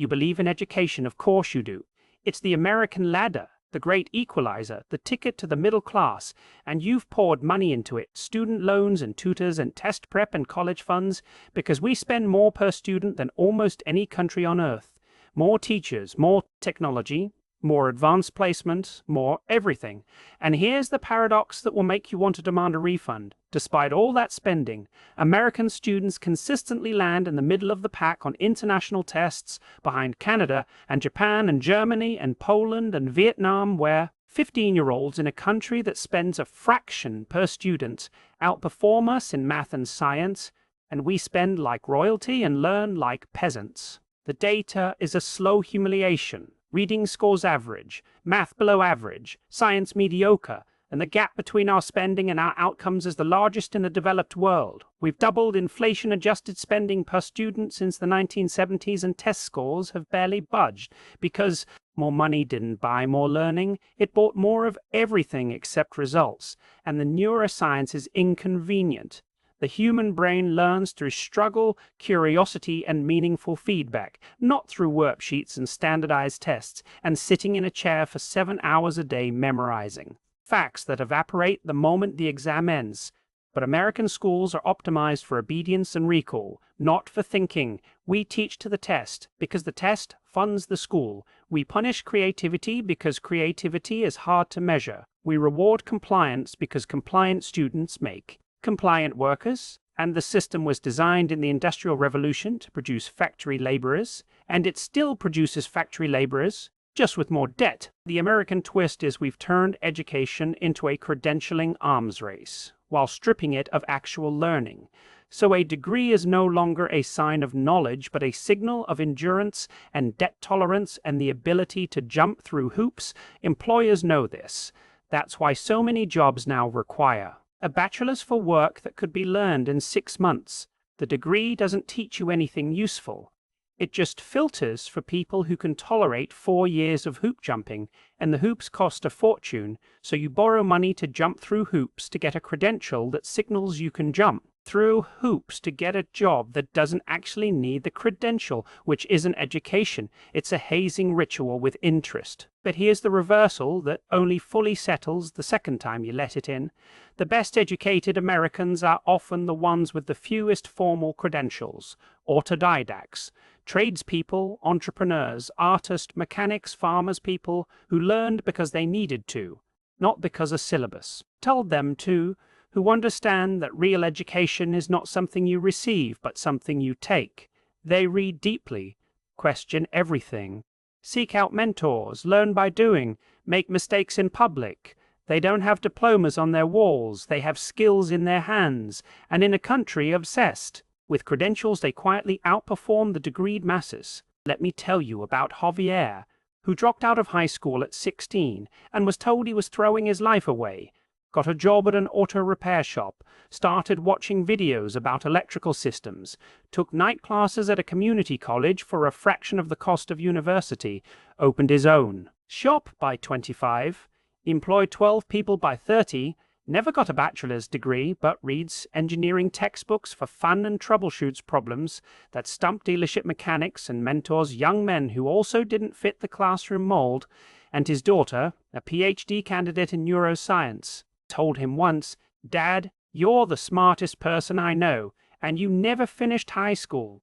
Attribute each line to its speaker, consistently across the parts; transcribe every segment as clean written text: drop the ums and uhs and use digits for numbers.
Speaker 1: You believe in education, of course you do. It's the American ladder, the great equalizer, the ticket to the middle class, and you've poured money into it, student loans and tutors and test prep and college funds, because we spend more per student than almost any country on earth. More teachers, more technology, more advanced placement, more everything. And here's the paradox that will make you want to demand a refund. Despite all that spending, American students consistently land in the middle of the pack on international tests, behind Canada and Japan and Germany and Poland and Vietnam, where 15-year-olds in a country that spends a fraction per student outperform us in math and science, and we spend like royalty and learn like peasants. The data is a slow humiliation. Reading scores average, math below average, science mediocre, and the gap between our spending and our outcomes is the largest in the developed world. We've doubled inflation-adjusted spending per student since the 1970s, and test scores have barely budged because more money didn't buy more learning, it bought more of everything except results, and the neuroscience is inconvenient. The human brain learns through struggle, curiosity, and meaningful feedback, not through worksheets and standardized tests, and sitting in a chair for 7 hours a day memorizing facts that evaporate the moment the exam ends. But American schools are optimized for obedience and recall, not for thinking. We teach to the test because the test funds the school. We punish creativity because creativity is hard to measure. We reward compliance because compliant students make compliant workers, and the system was designed in the Industrial Revolution to produce factory laborers, and it still produces factory laborers, just with more debt. The American twist is we've turned education into a credentialing arms race, while stripping it of actual learning. So a degree is no longer a sign of knowledge, but a signal of endurance and debt tolerance and the ability to jump through hoops. Employers know this. That's why so many jobs now require a bachelor's for work that could be learned in 6 months. The degree doesn't teach you anything useful. It just filters for people who can tolerate 4 years of hoop jumping, and the hoops cost a fortune, so you borrow money to jump through hoops to get a credential that signals you can jump through hoops to get a job that doesn't actually need the credential, which isn't education. It's a hazing ritual with interest. But here's the reversal that only fully settles the second time you let it in. The best educated Americans are often the ones with the fewest formal credentials, autodidacts, tradespeople, entrepreneurs, artists, mechanics, farmers, people who learned because they needed to, not because a syllabus told them to, who understand that real education is not something you receive, but something you take. They read deeply, question everything, seek out mentors, learn by doing, make mistakes in public. They don't have diplomas on their walls, they have skills in their hands, and in a country obsessed with credentials, they quietly outperform the degreed masses. Let me tell you about Javier, who dropped out of high school at 16 and was told he was throwing his life away. Got a job at an auto repair shop, started watching videos about electrical systems, took night classes at a community college for a fraction of the cost of university, opened his own shop by 25, employed 12 people by 30, never got a bachelor's degree, but reads engineering textbooks for fun and troubleshoots problems that stump dealership mechanics and mentors young men who also didn't fit the classroom mold, and his daughter, a PhD candidate in neuroscience, told him once, "Dad, you're the smartest person I know, and you never finished high school."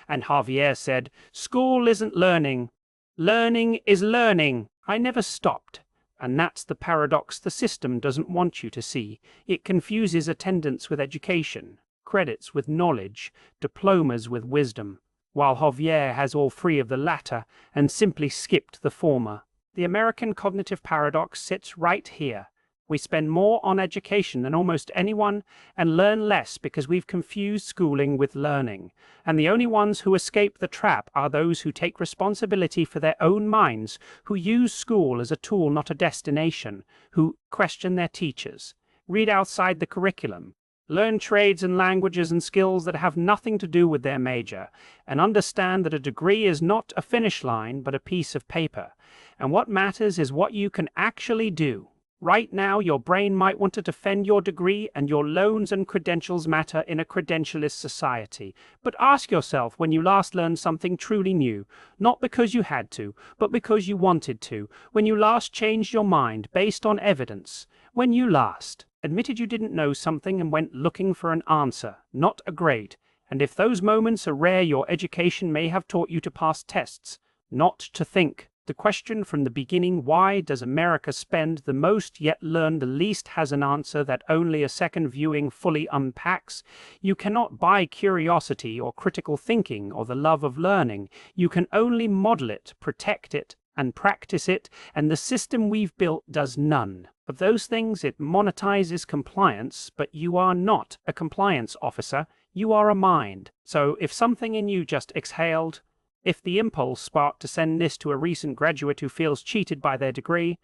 Speaker 1: And Javier said, "School isn't learning. Learning is learning. I never stopped." And that's the paradox the system doesn't want you to see. It confuses attendance with education, credits with knowledge, diplomas with wisdom, while Javier has all 3 of the latter and simply skipped the former. The American cognitive paradox sits right here. We spend more on education than almost anyone and learn less because we've confused schooling with learning. And the only ones who escape the trap are those who take responsibility for their own minds, who use school as a tool, not a destination, who question their teachers, read outside the curriculum, learn trades and languages and skills that have nothing to do with their major, and understand that a degree is not a finish line but a piece of paper. And what matters is what you can actually do. Right now, your brain might want to defend your degree, and your loans and credentials matter in a credentialist society. But ask yourself when you last learned something truly new, not because you had to, but because you wanted to, when you last changed your mind based on evidence, when you last admitted you didn't know something and went looking for an answer, not a grade. And if those moments are rare, your education may have taught you to pass tests, not to think. The question from the beginning, why does America spend the most yet learn the least, has an answer that only a second viewing fully unpacks. You cannot buy curiosity or critical thinking or the love of learning. You can only model it, protect it, and practice it, and the system we've built does none of those things. It monetizes compliance, but you are not a compliance officer, you are a mind. So if something in you just exhaled, if the impulse sparked to send this to a recent graduate who feels cheated by their degree,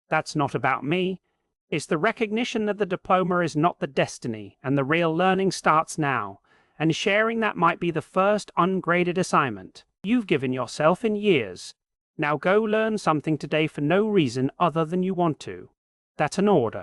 Speaker 1: that's not about me. It's the recognition that the diploma is not the destiny, and the real learning starts now. And sharing that might be the first ungraded assignment you've given yourself in years. Now go learn something today for no reason other than you want to. That's an order.